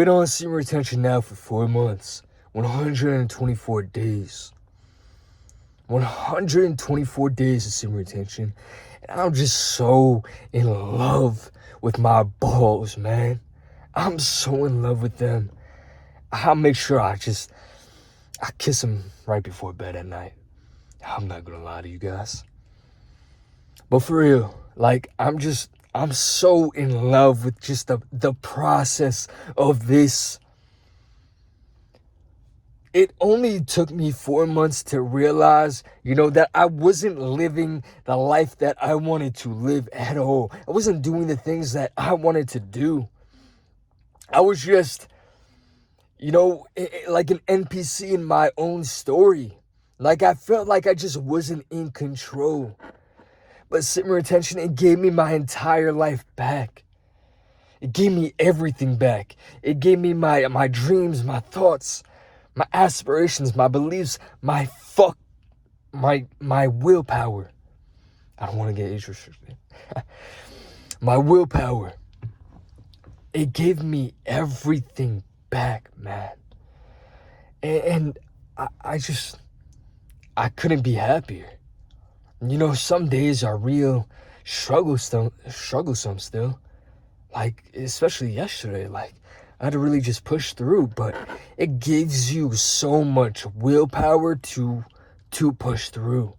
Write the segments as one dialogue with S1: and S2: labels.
S1: Been on semen retention now for 4 months, 124 days. 124 days of semen retention, and I'm just so in love with my balls, man. I'm so in love with them. I'll make sure I kiss them right before bed at night. I'm not gonna lie to you guys. But for real, like, I'm so in love with just the process of this. It only took me 4 months to realize, that I wasn't living the life that I wanted to live at all. I wasn't doing the things that I wanted to do. I was just, like an NPC in my own story. Like, I felt like I just wasn't in control. But semen retention, it gave me my entire life back. It gave me everything back. It gave me my dreams, my thoughts, my aspirations, my beliefs, my willpower. I don't want to get age restricted. My willpower. It gave me everything back, man. And I couldn't be happier. Some days are real strugglesome still. Like, especially yesterday, like, I had to really just push through, but it gives you so much willpower to push through.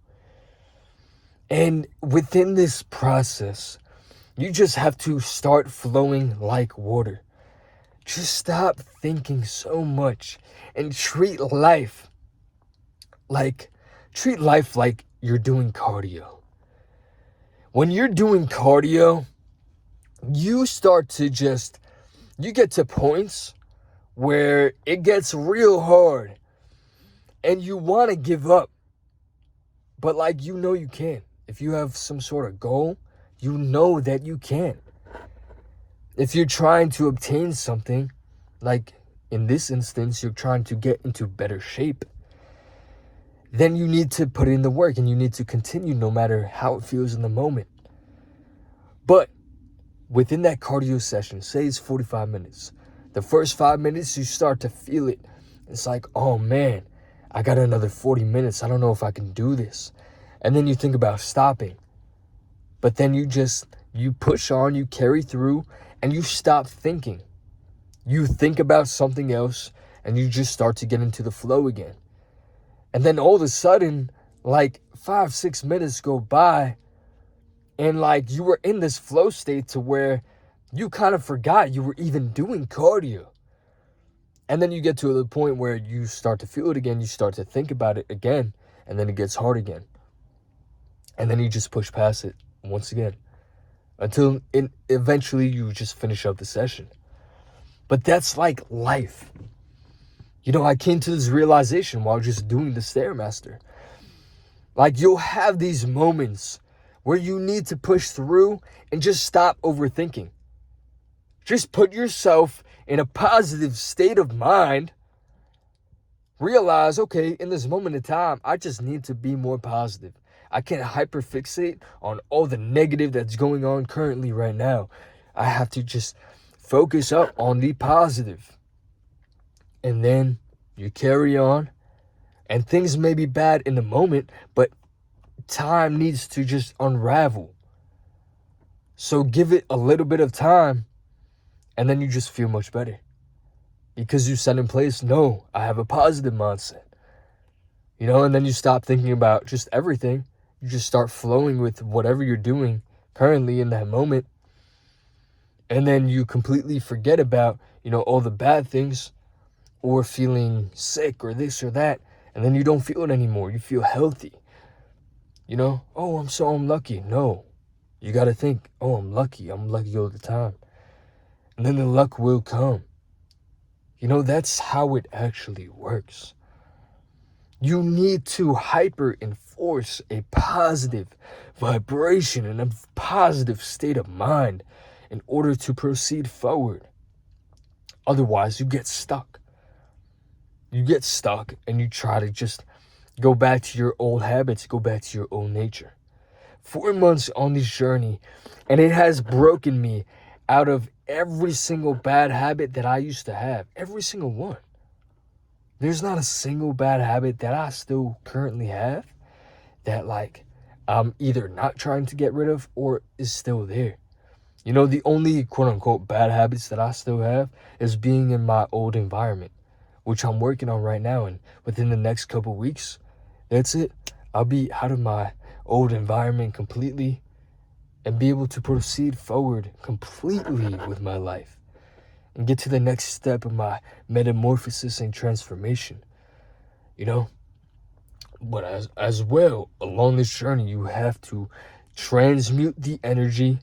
S1: And within this process, you just have to start flowing like water. Just stop thinking so much and treat life like you're doing cardio. When you're doing cardio, you get to points where it gets real hard and you want to give up. But you can. If you have some sort of goal, you know that you can. If you're trying to obtain something, like in this instance, you're trying to get into better shape, then you need to put in the work and you need to continue no matter how it feels in the moment. But within that cardio session, say it's 45 minutes, the first 5 minutes you start to feel it. It's like, oh man, I got another 40 minutes. I don't know if I can do this. And then you think about stopping. But then you push on, you carry through, and you stop thinking. You think about something else and you just start to get into the flow again. And then all of a sudden, 5-6 minutes go by, and you were in this flow state to where you kind of forgot you were even doing cardio. And then you get to the point where you start to feel it again, you start to think about it again, and then it gets hard again. And then you just push past it once again until eventually you just finish up the session. But that's like life. I came to this realization while just doing the Stairmaster. You'll have these moments where you need to push through and just stop overthinking. Just put yourself in a positive state of mind. Realize, okay, in this moment of time, I just need to be more positive. I can't hyperfixate on all the negative that's going on currently right now. I have to just focus up on the positive. And then you carry on, and things may be bad in the moment, but time needs to just unravel. So give it a little bit of time, and then you just feel much better. Because you set in place, no, I have a positive mindset. And then you stop thinking about just everything. You just start flowing with whatever you're doing currently in that moment. And then you completely forget about, all the bad things or feeling sick or this or that. And then you don't feel it anymore. You feel healthy. Oh, I'm lucky. No, you got to think, oh, I'm lucky. I'm lucky all the time. And then the luck will come. That's how it actually works. You need to hyper enforce a positive vibration and a positive state of mind in order to proceed forward. Otherwise, you get stuck. You get stuck and you try to just go back to your old habits, go back to your old nature. 4 months on this journey, and it has broken me out of every single bad habit that I used to have. Every single one. There's not a single bad habit that I still currently have that like I'm either not trying to get rid of or is still there. You know, the only quote unquote bad habits that I still have is being in my old environment, which I'm working on right now. And within the next couple weeks, that's it. I'll be out of my old environment completely and be able to proceed forward completely with my life and get to the next step of my metamorphosis and transformation, you know? But as well, along this journey, you have to transmute the energy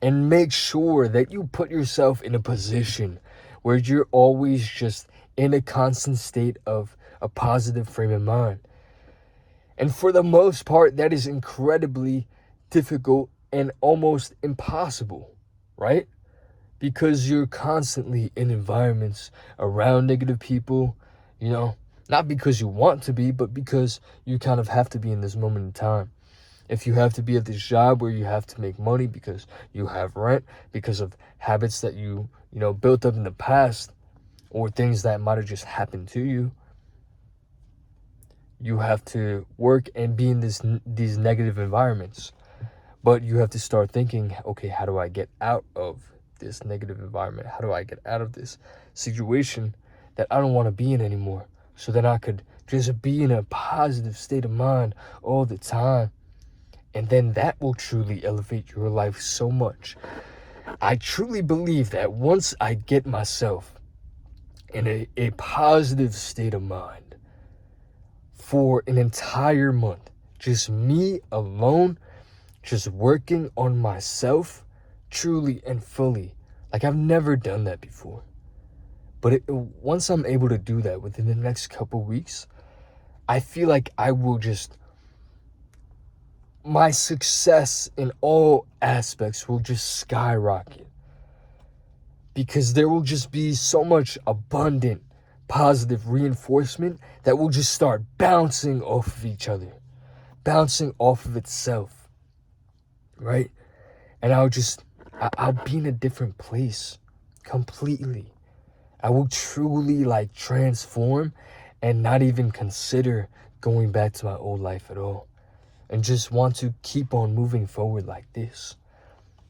S1: and make sure that you put yourself in a position where you're always just in a constant state of a positive frame of mind. And for the most part, that is incredibly difficult and almost impossible, right? Because you're constantly in environments around negative people, you know, not because you want to be, but because you kind of have to be in this moment in time. If you have to be at this job where you have to make money because you have rent, because of habits that you know, built up in the past, or things that might have just happened to you, you have to work and be in these negative environments. But you have to start thinking, okay, how do I get out of this negative environment? How do I get out of this situation that I don't want to be in anymore? So that I could just be in a positive state of mind all the time. And then that will truly elevate your life so much. I truly believe that once I get myself in a positive state of mind for an entire month, just me alone, just working on myself truly and fully. Like I've never done that before. But once I'm able to do that within the next couple weeks, I feel like I will just, my success in all aspects will just skyrocket. Because there will just be so much abundant positive reinforcement that will just start bouncing off of each other, bouncing off of itself, right? And I'll be in a different place completely. I will truly like transform and not even consider going back to my old life at all. And just want to keep on moving forward like this,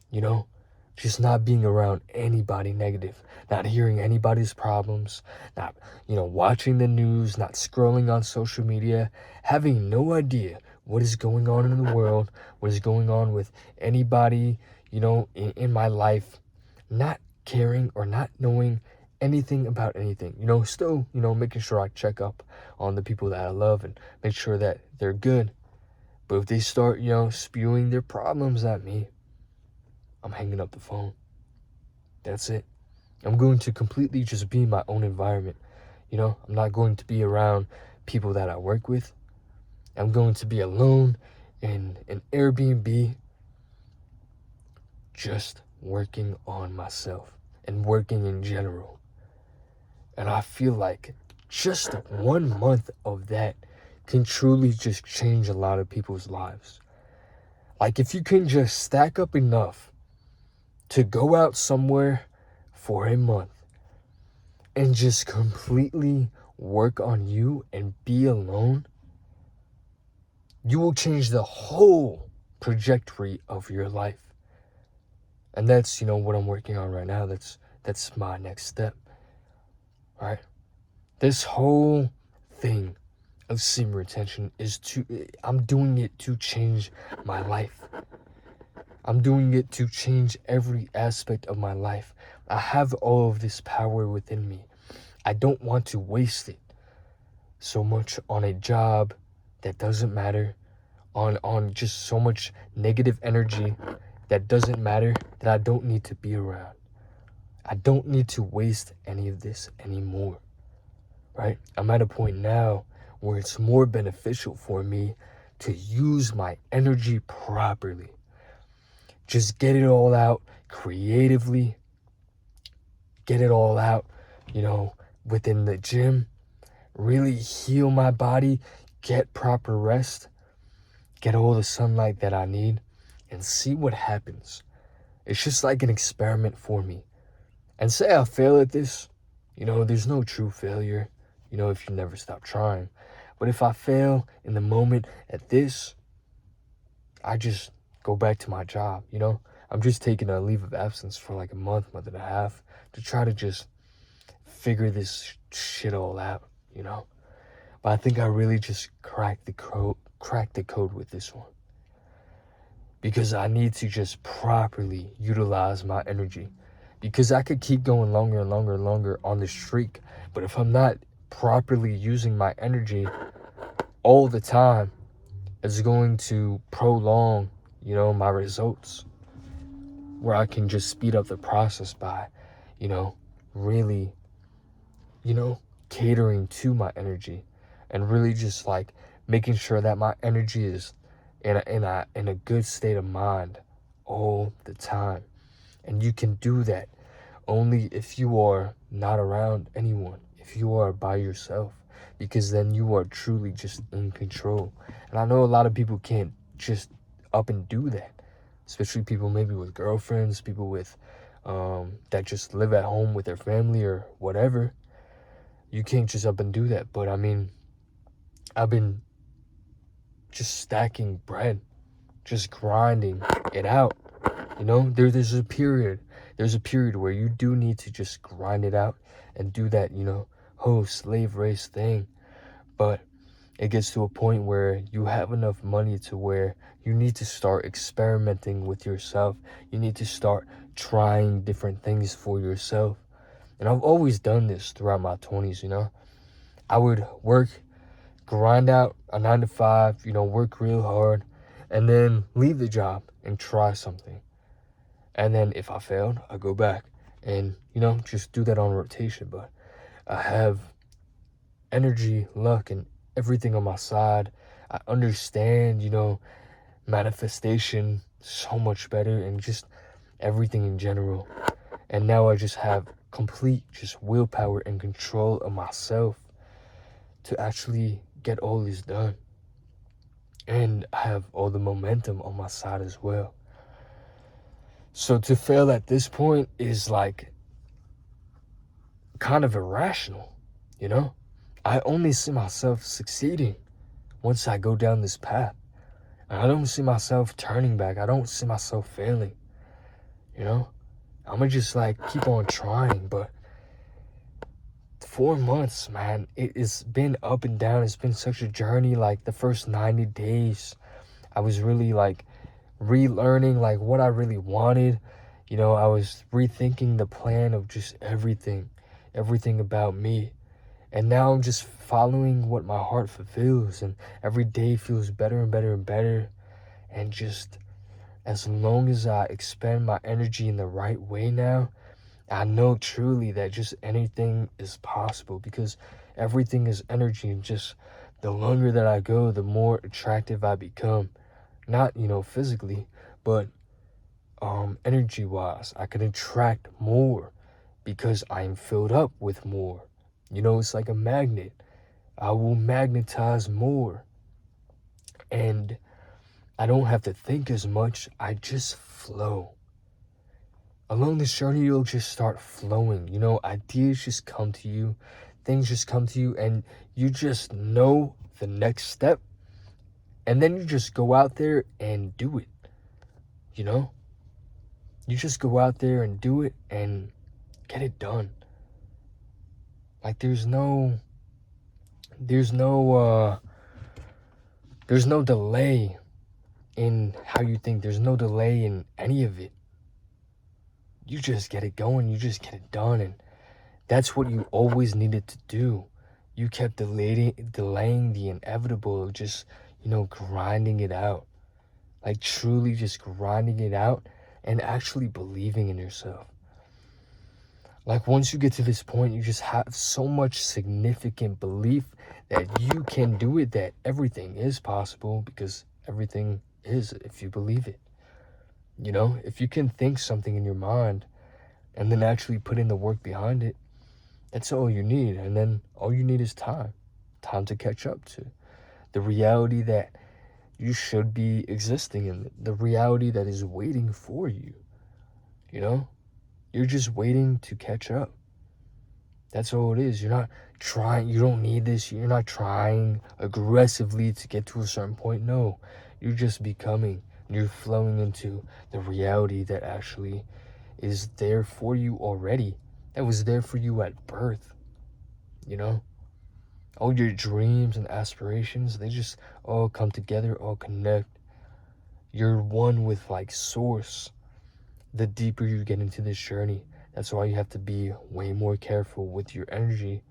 S1: you know? Just not being around anybody negative, not hearing anybody's problems, not, you know, watching the news, not scrolling on social media, having no idea what is going on in the world, what is going on with anybody, you know, in my life, not caring or not knowing anything about anything, you know, still, you know, making sure I check up on the people that I love and make sure that they're good. But if they start, you know, spewing their problems at me, I'm hanging up the phone. That's it. I'm going to completely just be in my own environment. You know, I'm not going to be around people that I work with. I'm going to be alone in an Airbnb, just working on myself and working in general. And I feel like just 1 month of that can truly just change a lot of people's lives. Like if you can just stack up enough to go out somewhere for a month and just completely work on you and be alone, you will change the whole trajectory of your life. And that's, you know, what I'm working on right now. That's my next step, right? This whole thing of semen retention I'm doing it to change my life. I'm doing it to change every aspect of my life. I have all of this power within me. I don't want to waste it so much on a job that doesn't matter, on just so much negative energy that doesn't matter, that I don't need to be around. I don't need to waste any of this anymore, right? I'm at a point now where it's more beneficial for me to use my energy properly. Just get it all out creatively. Get it all out, you know, within the gym. Really heal my body. Get proper rest. Get all the sunlight that I need. And see what happens. It's just like an experiment for me. And say I fail at this, there's no true failure, if you never stop trying. But if I fail in the moment at this, I just go back to my job, I'm just taking a leave of absence for like a month and a half to try to just figure this shit all out, But I think I really just cracked the code with this one. Because I need to just properly utilize my energy. Because I could keep going longer and longer and longer on the streak. But if I'm not properly using my energy all the time, it's going to prolong, my results. Where I can just speed up the process by, really, catering to my energy. And really just like making sure that my energy is in a good state of mind all the time. And you can do that only if you are not around anyone, if you are by yourself, because then you are truly just in control. And I know a lot of people can't just up and do that, especially people maybe with girlfriends, people with that just live at home with their family or whatever. You can't just up and do that. But I mean, I've been just stacking bread, just grinding it out. There's a period where you do need to just grind it out and do that, whole slave race thing. But it gets to a point where you have enough money to where you need to start experimenting with yourself. You need to start trying different things for yourself. And I've always done this throughout my 20s. I would work, grind out a 9 to 5, work real hard, and then leave the job and try something. And then if I failed, I go back and, just do that on rotation. But I have energy, luck, and everything on my side. I understand, manifestation so much better and just everything in general. And now I just have complete just willpower and control of myself to actually get all this done. And I have all the momentum on my side as well. So to fail at this point is like kind of irrational, I only see myself succeeding once I go down this path. And I don't see myself turning back. I don't see myself failing, I'm gonna just like keep on trying. But 4 months, man, it's been up and down. It's been such a journey. Like the first 90 days, I was really like relearning like what I really wanted. I was rethinking the plan of just everything about me. And now I'm just following what my heart fulfills, and every day feels better and better and better. And just as long as I expend my energy in the right way now, I know truly that just anything is possible, because everything is energy. And just the longer that I go, the more attractive I become. Not, physically, but energy wise. I can attract more because I'm filled up with more. It's like a magnet. I will magnetize more. And I don't have to think as much. I just flow. Along this journey, you'll just start flowing. Ideas just come to you. Things just come to you. And you just know the next step. And then you just go out there and do it. You just go out there and do it and get it done. Like there's no delay in how you think. There's no delay in any of it. You just get it going. You just get it done. And that's what you always needed to do. You kept delaying the inevitable of just, grinding it out. Like truly just grinding it out and actually believing in yourself. Like once you get to this point, you just have so much significant belief that you can do it, that everything is possible, because everything is if you believe it. If you can think something in your mind and then actually put in the work behind it, that's all you need. And then all you need is time to catch up to the reality that you should be existing in, the reality that is waiting for you, You're just waiting to catch up. That's all it is. You're not trying, you don't need this. You're not trying aggressively to get to a certain point. No, you're just becoming. You're flowing into the reality that actually is there for you already. That was there for you at birth, you know? All your dreams and aspirations, they just all come together, all connect. You're one with like source. The deeper you get into this journey, that's why you have to be way more careful with your energy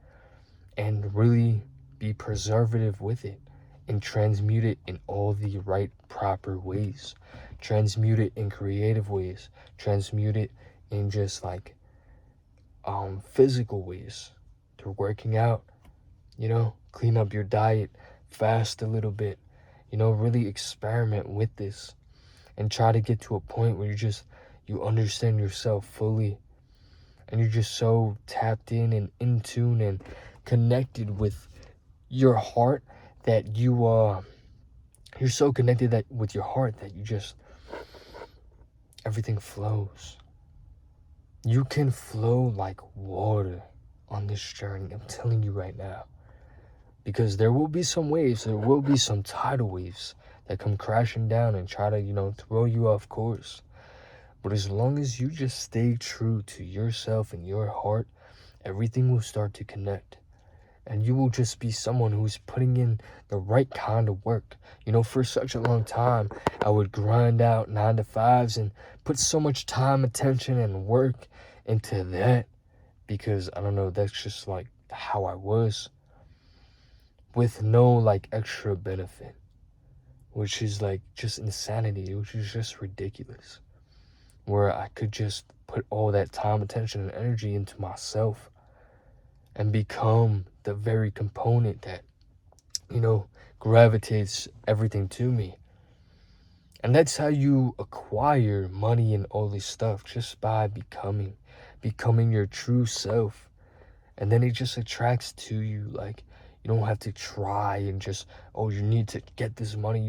S1: and really be preservative with it and transmute it in all the right proper ways. Transmute it in creative ways. Transmute it in just like physical ways. Through working out, clean up your diet, fast a little bit, really experiment with this and try to get to a point where you understand yourself fully and you're just so tapped in tune and connected with your heart that you're so connected that with your heart that everything flows. You can flow like water on this journey, I'm telling you right now. Because there will be some waves, there will be some tidal waves that come crashing down and try to, throw you off course. But as long as you just stay true to yourself and your heart, everything will start to connect. And you will just be someone who's putting in the right kind of work. For such a long time, I would grind out 9 to 5s and put so much time, attention, and work into that because, I don't know, that's just like how I was. With no like extra benefit, which is like just insanity, which is just ridiculous. Where I could just put all that time, attention, and energy into myself and become the very component that, gravitates everything to me. And that's how you acquire money and all this stuff, just by becoming your true self. And then it just attracts to you. Like, you don't have to try and just, you need to get this money.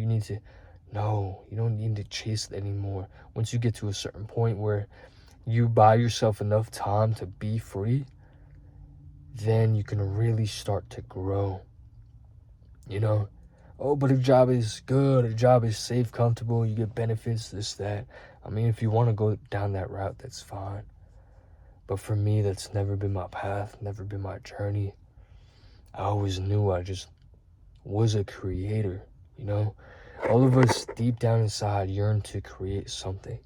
S1: No, you don't need to chase it anymore. Once you get to a certain point where you buy yourself enough time to be free, then you can really start to grow. But a job is good, a job is safe, comfortable, you get benefits, this, that. I mean, if you want to go down that route, that's fine. But for me, that's never been my path, never been my journey. I always knew I just was a creator, All of us deep down inside yearn to create something.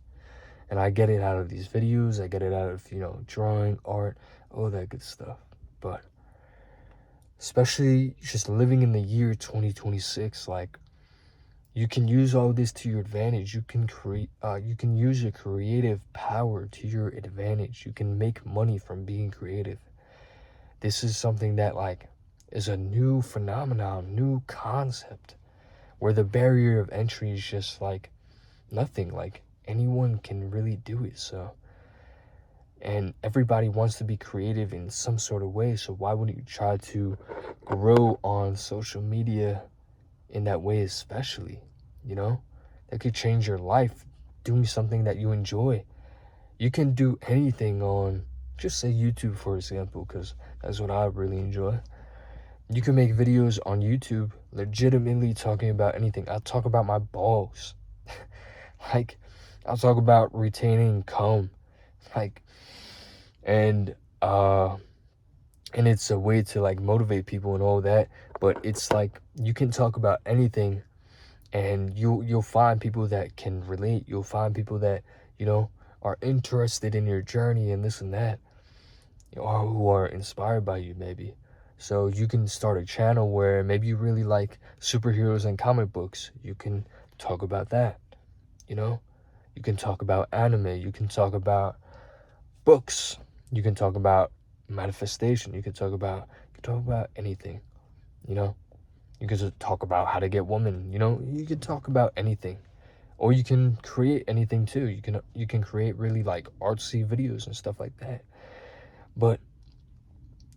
S1: And I get it out of these videos, I get it out of, drawing, art, all that good stuff. But especially just living in the year 2026, like, you can use all this to your advantage. You can use your creative power to your advantage. You can make money from being creative. This is something that like is a new phenomenon, new concept, where the barrier of entry is just like nothing. Like, anyone can really do it. So, and everybody wants to be creative in some sort of way. So why wouldn't you try to grow on social media in that way, especially, that could change your life, doing something that you enjoy. You can do anything on, just say YouTube, for example, because that's what I really enjoy. You can make videos on YouTube legitimately talking about anything. I'll talk about my balls. Like, I'll talk about retaining cum. Like, and it's a way to like motivate people and all that. But it's like, you can talk about anything and you'll find people that can relate. You'll find people that, are interested in your journey and this and that, or who are inspired by you maybe. So you can start a channel where maybe you really like superheroes and comic books. You can talk about that, You can talk about anime. You can talk about books. You can talk about manifestation. You can talk about anything, You can just talk about how to get women, You can talk about anything. Or you can create anything too. You can create really like artsy videos and stuff like that. But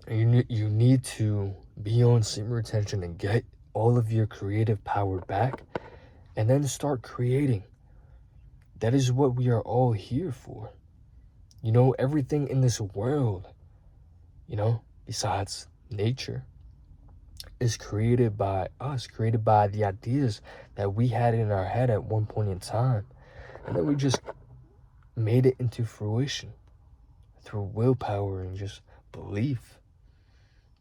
S1: you need to be on semen retention and get all of your creative power back and then start creating. That is what we are all here for. You know, everything in this world, besides nature, is created by us, created by the ideas that we had in our head at one point in time. And then we just made it into fruition through willpower and just belief,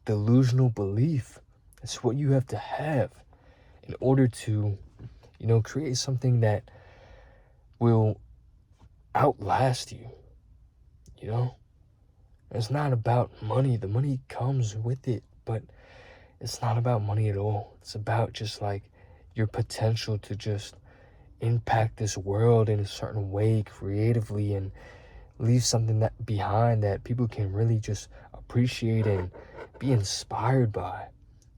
S1: delusional belief. It's what you have to have in order to, create something that will outlast you, you know? It's not about money. The money comes with it, but it's not about money at all. It's about just like your potential to just impact this world in a certain way creatively and leave something that behind that people can really just appreciate and be inspired by.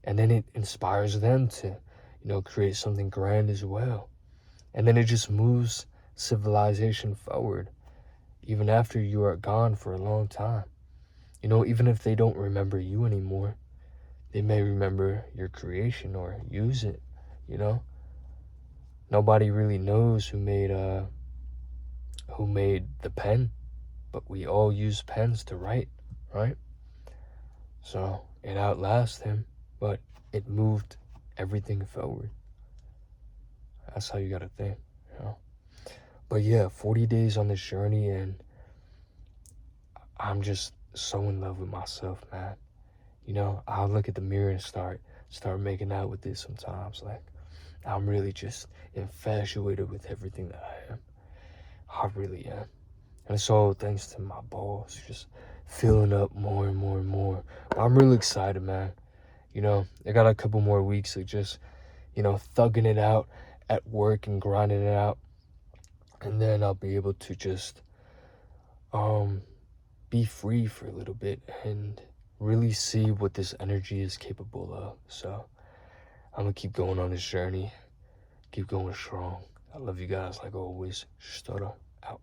S1: And then it inspires them to, create something grand as well. And then it just moves civilization forward, even after you are gone for a long time. Even if they don't remember you anymore, they may remember your creation or use it, you know? Nobody really knows who made the pen, but we all use pens to write, right? So it outlasts him, but it moved everything forward. That's how you gotta think, But yeah, 40 days on this journey, and I'm just so in love with myself, man. I'll look at the mirror and start making out with it sometimes. Like, I'm really just infatuated with everything that I am. I really am. And it's all thanks to my balls just filling up more and more and more. But I'm really excited, man. I got a couple more weeks of just, thugging it out at work and grinding it out. And then I'll be able to just be free for a little bit and really see what this energy is capable of. So I'm gonna keep going on this journey, keep going strong. I love you guys like always. Stoda out.